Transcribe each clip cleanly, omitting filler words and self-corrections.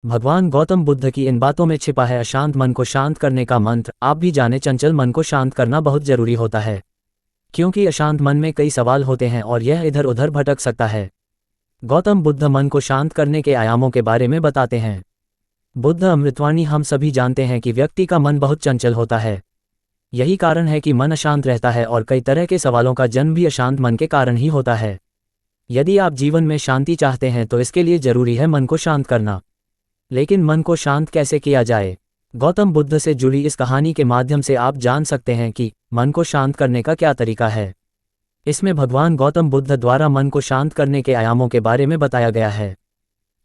भगवान गौतम बुद्ध की इन बातों में छिपा है अशांत मन को शांत करने का मंत्र। आप भी जाने, चंचल मन को शांत करना बहुत जरूरी होता है, क्योंकि अशांत मन में कई सवाल होते हैं और यह इधर उधर भटक सकता है। गौतम बुद्ध मन को शांत करने के आयामों के बारे में बताते हैं। बुद्ध अमृतवाणी हम सभी जानते हैं कि व्यक्ति का मन बहुत चंचल होता है। यही कारण है कि मन अशांत रहता है और कई तरह के सवालों का जन्म भी अशांत मन के कारण ही होता है। यदि आप जीवन में शांति चाहते हैं तो इसके लिए जरूरी है मन को शांत करना। लेकिन मन को शांत कैसे किया जाए? गौतम बुद्ध से जुड़ी इस कहानी के माध्यम से आप जान सकते हैं कि मन को शांत करने का क्या तरीका है। इसमें भगवान गौतम बुद्ध द्वारा मन को शांत करने के आयामों के बारे में बताया गया है।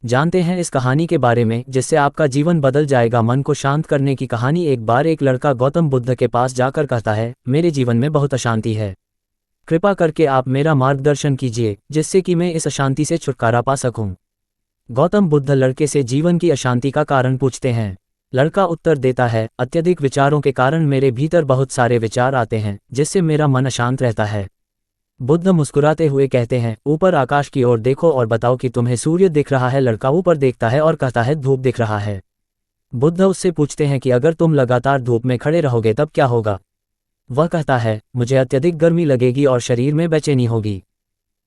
जानते हैं इस कहानी के बारे में जिससे आपका जीवन बदल जाएगा। मन को शांत करने की कहानी। एक बार एक लड़का गौतम बुद्ध के पास जाकर कहता है, मेरे जीवन में बहुत अशांति है, कृपा करके आप मेरा मार्गदर्शन कीजिए जिससे कि मैं इस अशांति से छुटकारा पा सकूं। गौतम बुद्ध लड़के से जीवन की अशांति का कारण पूछते हैं। लड़का उत्तर देता है, अत्यधिक विचारों के कारण मेरे भीतर बहुत सारे विचार आते हैं जिससे मेरा मन अशांत रहता है। बुद्ध मुस्कुराते हुए कहते हैं, ऊपर आकाश की ओर देखो और बताओ कि तुम्हें सूर्य दिख रहा है। लड़का ऊपर देखता है और कहता है, धूप दिख रहा है। बुद्ध उससे पूछते हैं कि अगर तुम लगातार धूप में खड़े रहोगे तब क्या होगा? वह कहता है, मुझे अत्यधिक गर्मी लगेगी और शरीर में बेचैनी होगी।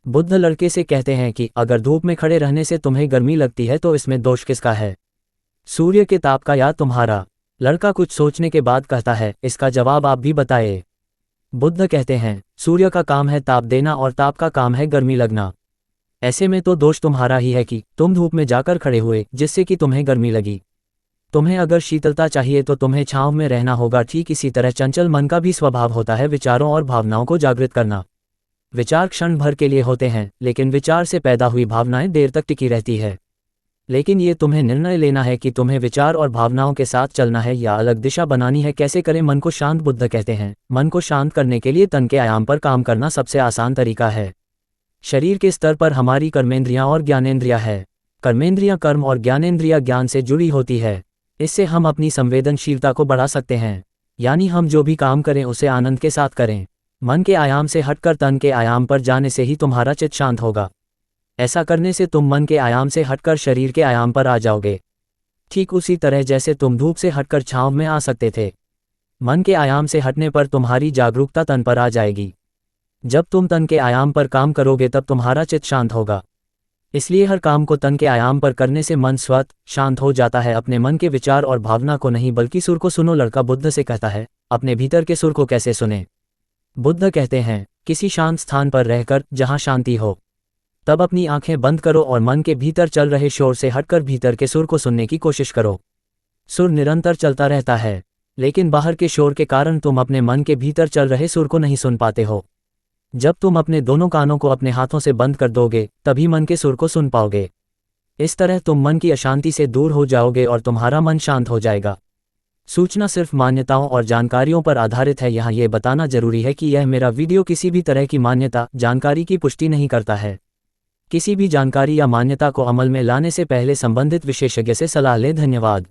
बुद्ध लड़के से कहते हैं कि अगर धूप में खड़े रहने से तुम्हें गर्मी लगती है तो इसमें दोष किसका है, सूर्य के ताप का या तुम्हारा? लड़का कुछ सोचने के बाद कहता है, इसका जवाब आप भी बताइए। बुद्ध कहते हैं, सूर्य का काम है ताप देना और ताप का काम है गर्मी लगना। ऐसे में तो दोष तुम्हारा ही है कि तुम धूप में जाकर खड़े हुए जिससे कि तुम्हें गर्मी लगी। तुम्हें अगर शीतलता चाहिए तो तुम्हें छांव में रहना होगा। ठीक इसी तरह चंचल मन का भी स्वभाव होता है विचारों और भावनाओं को जागृत करना। विचार क्षण भर के लिए होते हैं, लेकिन विचार से पैदा हुई भावनाएं देर तक टिकी रहती है। लेकिन ये तुम्हें निर्णय लेना है कि तुम्हें विचार और भावनाओं के साथ चलना है या अलग दिशा बनानी है। कैसे करें मन को शांत? बुद्ध कहते हैं, मन को शांत करने के लिए तन के आयाम पर काम करना सबसे आसान तरीका है। शरीर के स्तर पर हमारी कर्मेंद्रियां और ज्ञानेंद्रियां है। कर्मेंद्रियां कर्म और ज्ञानेंद्रियां ज्ञान से जुड़ी होती है। इससे हम अपनी संवेदनशीलता को बढ़ा सकते हैं, यानी हम जो भी काम करें उसे आनंद के साथ करें। मन के आयाम से हटकर तन के आयाम पर जाने से ही तुम्हारा चित्त शांत होगा। ऐसा करने से तुम मन के आयाम से हटकर शरीर के आयाम पर आ जाओगे, ठीक उसी तरह जैसे तुम धूप से हटकर छांव में आ सकते थे। मन के आयाम से हटने पर तुम्हारी जागरूकता तन पर आ जाएगी। जब तुम तन के आयाम पर काम करोगे तब तुम्हारा चित्त शांत होगा। इसलिए हर काम को तन के आयाम पर करने से मन स्वतः शांत हो जाता है। अपने मन के विचार और भावना को नहीं बल्कि सुर को सुनो। लड़का बुद्ध से कहता है, अपने भीतर के सुर को कैसे सुने? बुद्ध कहते हैं, किसी शांत स्थान पर रहकर जहां शांति हो, तब अपनी आंखें बंद करो और मन के भीतर चल रहे शोर से हटकर भीतर के सुर को सुनने की कोशिश करो। सुर निरंतर चलता रहता है, लेकिन बाहर के शोर के कारण तुम अपने मन के भीतर चल रहे सुर को नहीं सुन पाते हो। जब तुम अपने दोनों कानों को अपने हाथों से बंद कर दोगे तभी मन के सुर को सुन पाओगे। इस तरह तुम मन की अशांति से दूर हो जाओगे और तुम्हारा मन शांत हो जाएगा। सूचना सिर्फ मान्यताओं और जानकारियों पर आधारित है। यहाँ ये बताना जरूरी है कि यह मेरा वीडियो किसी भी तरह की मान्यता जानकारी की पुष्टि नहीं करता है। किसी भी जानकारी या मान्यता को अमल में लाने से पहले संबंधित विशेषज्ञ से सलाह लें। धन्यवाद।